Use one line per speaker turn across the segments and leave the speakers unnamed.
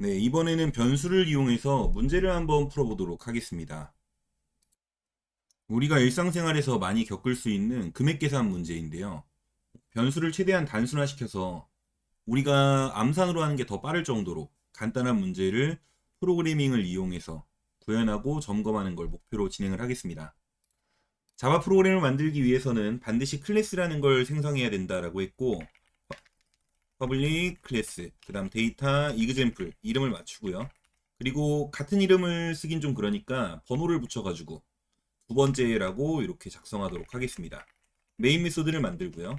네, 이번에는 변수를 이용해서 문제를 한번 풀어보도록 하겠습니다. 우리가 일상생활에서 많이 겪을 수 있는 금액 계산 문제인데요. 변수를 최대한 단순화시켜서 우리가 암산으로 하는 게 더 빠를 정도로 간단한 문제를 프로그래밍을 이용해서 구현하고 점검하는 걸 목표로 진행을 하겠습니다. 자바 프로그램을 만들기 위해서는 반드시 클래스라는 걸 생성해야 된다라고 했고, 퍼블릭 클래스, 그 다음 데이터 example 이름을 맞추고요. 그리고 같은 이름을 쓰긴 좀 그러니까 번호를 붙여가지고 두 번째라고 이렇게 작성하도록 하겠습니다. 메인 메소드를 만들고요.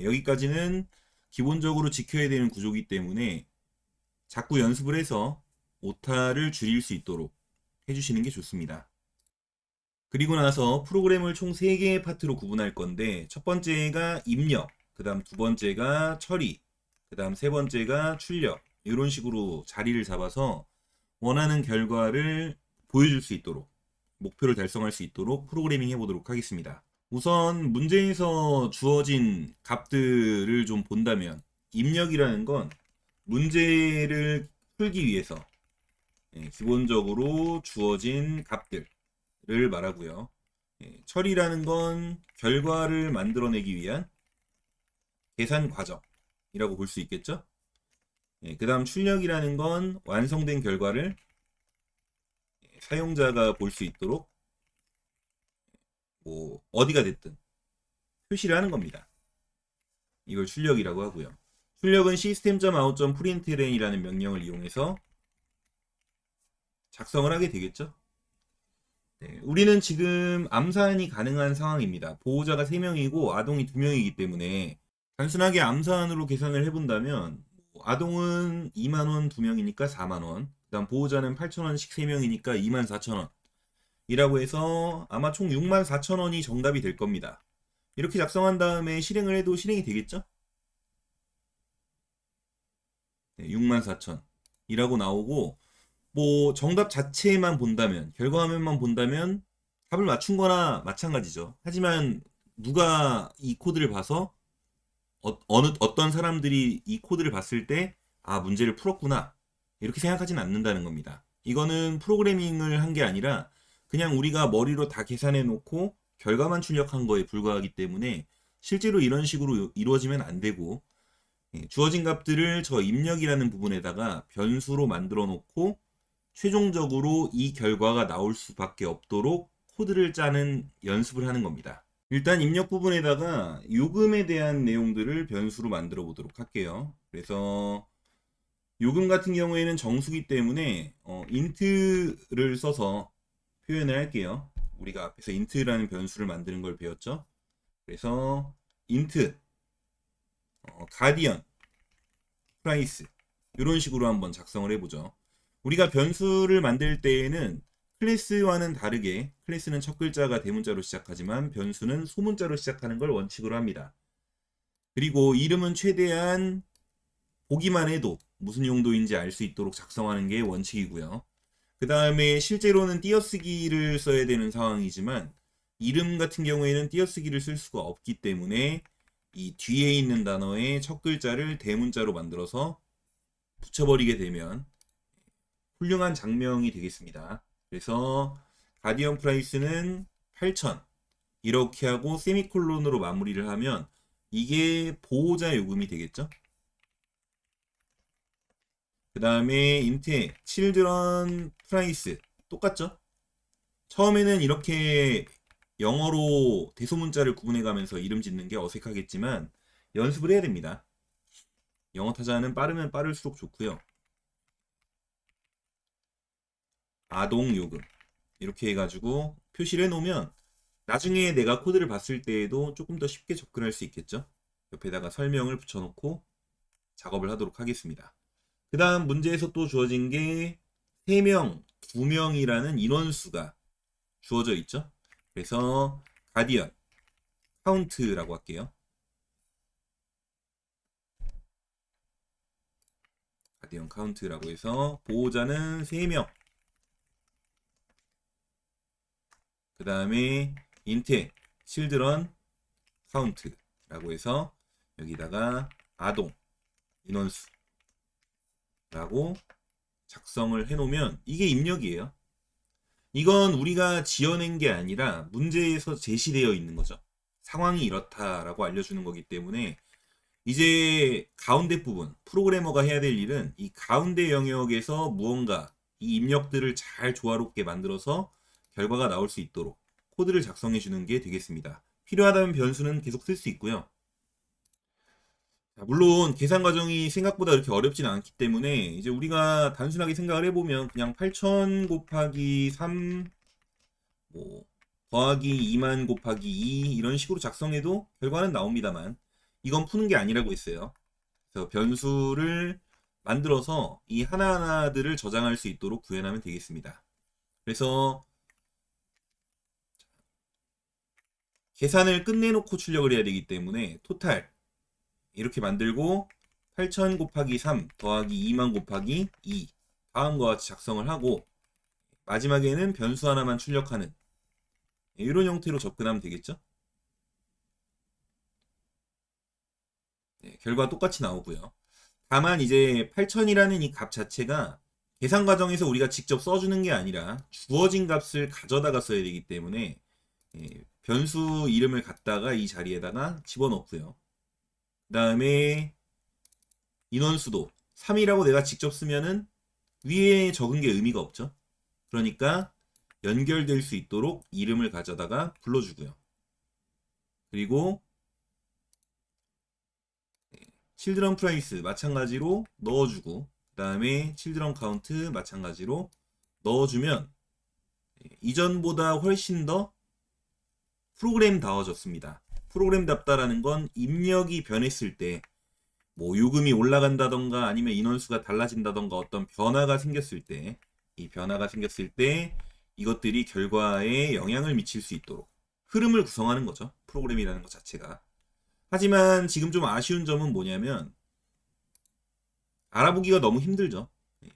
여기까지는 기본적으로 지켜야 되는 구조이기 때문에 자꾸 연습을 해서 오타를 줄일 수 있도록 해주시는 게 좋습니다. 그리고 나서 프로그램을 총 3개의 파트로 구분할 건데, 첫 번째가 입력, 그 다음 두 번째가 처리, 그 다음 세 번째가 출력, 이런 식으로 자리를 잡아서 원하는 결과를 보여줄 수 있도록, 목표를 달성할 수 있도록 프로그래밍 해보도록 하겠습니다. 우선 문제에서 주어진 값들을 좀 본다면, 입력이라는 건 문제를 풀기 위해서 기본적으로 주어진 값들을 말하고요. 처리라는 건 결과를 만들어내기 위한 계산 과정이라고 볼 수 있겠죠. 그 다음 출력이라는 건 완성된 결과를 사용자가 볼 수 있도록 뭐 어디가 됐든 표시를 하는 겁니다. 이걸 출력이라고 하고요. 출력은 system.out.println이라는 명령을 이용해서 작성을 하게 되겠죠. 네, 우리는 지금 암산이 가능한 상황입니다. 보호자가 3명이고 아동이 2명이기 때문에 단순하게 암산으로 계산을 해본다면 아동은 2만원 2명이니까 4만원, 그 다음 보호자는 8천원씩 3명이니까 2만 4천원 이라고 해서 아마 총 6만 4천원이 정답이 될 겁니다. 이렇게 작성한 다음에 실행을 해도 실행이 되겠죠? 네, 6만 4천 이라고 나오고, 뭐 정답 자체만 본다면, 결과 화면만 본다면 답을 맞춘 거나 마찬가지죠. 하지만 누가 이 코드를 봐서 어떤 사람들이 이 코드를 봤을 때 아, 문제를 풀었구나 이렇게 생각하진 않는다는 겁니다. 이거는 프로그래밍을 한 게 아니라 그냥 우리가 머리로 다 계산해 놓고 결과만 출력한 거에 불과하기 때문에 실제로 이런 식으로 이루어지면 안 되고, 주어진 값들을 저 입력이라는 부분에다가 변수로 만들어 놓고 최종적으로 이 결과가 나올 수밖에 없도록 코드를 짜는 연습을 하는 겁니다. 일단 입력 부분에다가 요금에 대한 내용들을 변수로 만들어 보도록 할게요. 그래서 요금 같은 경우에는 정수기 때문에 int를 써서 표현을 할게요. 우리가 앞에서 int라는 변수를 만드는 걸 배웠죠. 그래서 int 가디언 프라이스 이런 식으로 한번 작성을 해보죠. 우리가 변수를 만들 때에는 클래스와는 다르게 클래스는 첫 글자가 대문자로 시작하지만 변수는 소문자로 시작하는 걸 원칙으로 합니다. 그리고 이름은 최대한 보기만 해도 무슨 용도인지 알 수 있도록 작성하는 게 원칙이고요. 그 다음에 실제로는 띄어쓰기를 써야 되는 상황이지만 이름 같은 경우에는 띄어쓰기를 쓸 수가 없기 때문에 이 뒤에 있는 단어의 첫 글자를 대문자로 만들어서 붙여버리게 되면 훌륭한 장명이 되겠습니다. 그래서 가디언 프라이스는 8,000 이렇게 하고 세미콜론으로 마무리를 하면 이게 보호자 요금이 되겠죠. 그 다음에 인트에 children price 똑같죠. 처음에는 이렇게 영어로 대소문자를 구분해 가면서 이름 짓는 게 어색하겠지만 연습을 해야 됩니다. 영어 타자는 빠르면 빠를수록 좋고요. 아동 요금 이렇게 해가지고 표시를 해놓으면 나중에 내가 코드를 봤을 때에도 조금 더 쉽게 접근할 수 있겠죠. 옆에다가 설명을 붙여놓고 작업을 하도록 하겠습니다. 그 다음 문제에서 또 주어진 게 3명, 2명이라는 인원수가 주어져 있죠. 그래서 가디언 카운트라고 할게요. 가디언 카운트라고 해서 보호자는 3명, 그 다음에 인트 children count라고 해서 여기다가 아동 인원수 라고 작성을 해놓으면 이게 입력이에요. 이건 우리가 지어낸 게 아니라 문제에서 제시되어 있는 거죠. 상황이 이렇다라고 알려주는 거기 때문에 이제 가운데 부분, 프로그래머가 해야 될 일은 이 가운데 영역에서 무언가 이 입력들을 잘 조화롭게 만들어서 결과가 나올 수 있도록 코드를 작성해 주는 게 되겠습니다. 필요하다면 변수는 계속 쓸 수 있고요. 물론 계산 과정이 생각보다 그렇게 어렵지는 않기 때문에 이제 우리가 단순하게 생각을 해보면 그냥 8000 곱하기 3 뭐 더하기 2만 곱하기 2 이런 식으로 작성해도 결과는 나옵니다만 이건 푸는 게 아니라고 했어요. 그래서 변수를 만들어서 이 하나하나들을 저장할 수 있도록 구현하면 되겠습니다. 그래서 계산을 끝내놓고 출력을 해야 되기 때문에 토탈 이렇게 만들고 8000 곱하기 3 더하기 2만 곱하기 2 다음과 같이 작성을 하고 마지막에는 변수 하나만 출력하는 이런 형태로 접근하면 되겠죠. 네, 결과 똑같이 나오고요. 다만 이제 8000이라는 이 값 자체가 계산 과정에서 우리가 직접 써주는 게 아니라 주어진 값을 가져다가 써야 되기 때문에 변수 이름을 갖다가 이 자리에다가 집어넣고요. 그 다음에 인원수도 3이라고 내가 직접 쓰면은 위에 적은 게 의미가 없죠. 그러니까 연결될 수 있도록 이름을 가져다가 불러주고요. 그리고 children price 마찬가지로 넣어주고 그 다음에 children count 마찬가지로 넣어주면 이전보다 훨씬 더 프로그램다워졌습니다. 프로그램답다라는 건 입력이 변했을 때 뭐 요금이 올라간다던가 아니면 인원수가 달라진다던가 어떤 변화가 생겼을 때 이 변화가 생겼을 때 이것들이 결과에 영향을 미칠 수 있도록 흐름을 구성하는 거죠. 프로그램이라는 것 자체가. 하지만 지금 좀 아쉬운 점은 뭐냐면 알아보기가 너무 힘들죠.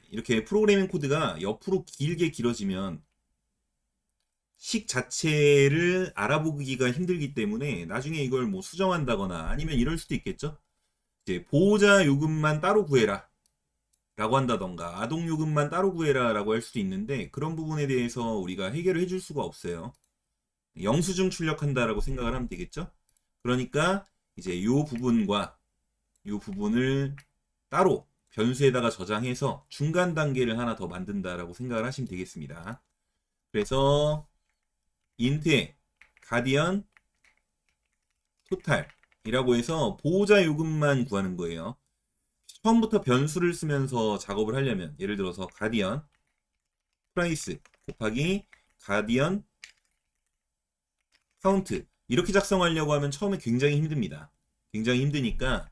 이렇게 프로그래밍 코드가 옆으로 길게 길어지면 식 자체를 알아보기가 힘들기 때문에 나중에 이걸 뭐 수정한다거나 아니면 이럴 수도 있겠죠. 이제 보호자 요금만 따로 구해라 라고 한다던가 아동 요금만 따로 구해라 라고 할 수도 있는데 그런 부분에 대해서 우리가 해결을 해줄 수가 없어요. 영수증 출력한다라고 생각을 하면 되겠죠. 그러니까 이제 요 부분과 요 부분을 따로 변수에다가 저장해서 중간 단계를 하나 더 만든다라고 생각을 하시면 되겠습니다. 그래서 인트에 가디언 토탈이라고 해서 보호자 요금만 구하는 거예요. 처음부터 변수를 쓰면서 작업을 하려면 예를 들어서 가디언 프라이스 곱하기 가디언 카운트 이렇게 작성하려고 하면 처음에 굉장히 힘듭니다. 굉장히 힘드니까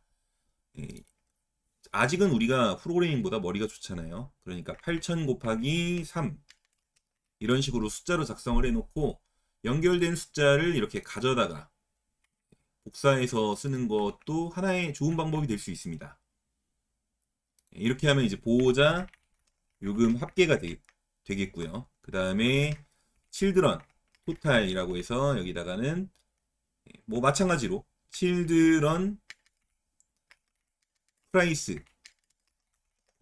아직은 우리가 프로그래밍보다 머리가 좋잖아요. 그러니까 8000 곱하기 3 이런 식으로 숫자로 작성을 해놓고 연결된 숫자를 이렇게 가져다가 복사해서 쓰는 것도 하나의 좋은 방법이 될 수 있습니다. 이렇게 하면 이제 보호자 요금 합계가 되겠고요. 그 다음에 children 토탈이라고 해서 여기다가는 뭐 마찬가지로 children price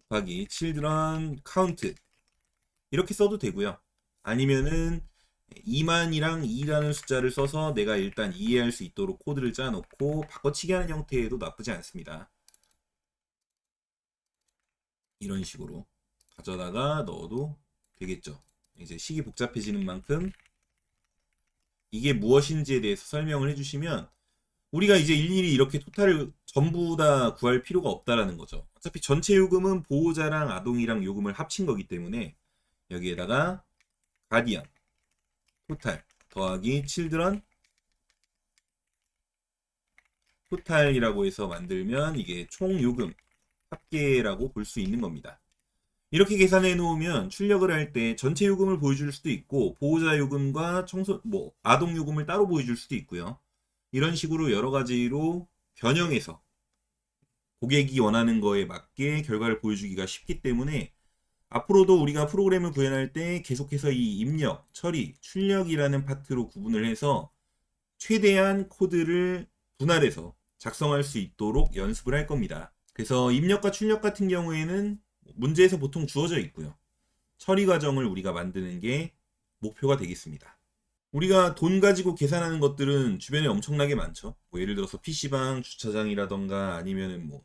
곱하기 children count 이렇게 써도 되고요. 아니면은 2만이랑 2라는 숫자를 써서 내가 일단 이해할 수 있도록 코드를 짜놓고 바꿔치기 하는 형태도 나쁘지 않습니다. 이런 식으로 가져다가 넣어도 되겠죠. 이제 식이 복잡해지는 만큼 이게 무엇인지에 대해서 설명을 해주시면 우리가 이제 일일이 이렇게 토탈을 전부 다 구할 필요가 없다라는 거죠. 어차피 전체 요금은 보호자랑 아동이랑 요금을 합친 거기 때문에 여기에다가 가디언 토탈 더하기 children 토탈이라고 해서 만들면 이게 총 요금 합계라고 볼 수 있는 겁니다. 이렇게 계산해 놓으면 출력을 할 때 전체 요금을 보여줄 수도 있고 보호자 요금과 아동 요금을 따로 보여줄 수도 있고요. 이런 식으로 여러 가지로 변형해서 고객이 원하는 거에 맞게 결과를 보여주기가 쉽기 때문에 앞으로도 우리가 프로그램을 구현할 때 계속해서 이 입력, 처리, 출력이라는 파트로 구분을 해서 최대한 코드를 분할해서 작성할 수 있도록 연습을 할 겁니다. 그래서 입력과 출력 같은 경우에는 문제에서 보통 주어져 있고요. 처리 과정을 우리가 만드는 게 목표가 되겠습니다. 우리가 돈 가지고 계산하는 것들은 주변에 엄청나게 많죠. 뭐 예를 들어서 PC방, 주차장이라던가 아니면은 뭐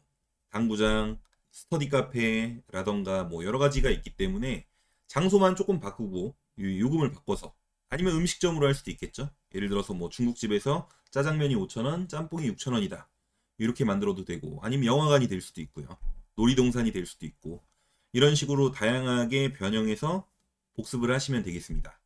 당구장, 스터디 카페라던가 뭐 여러 가지가 있기 때문에 장소만 조금 바꾸고 요금을 바꿔서 아니면 음식점으로 할 수도 있겠죠. 예를 들어서 뭐 중국집에서 짜장면이 5,000원, 짬뽕이 6,000원이다. 이렇게 만들어도 되고 아니면 영화관이 될 수도 있고요. 놀이동산이 될 수도 있고 이런 식으로 다양하게 변형해서 복습을 하시면 되겠습니다.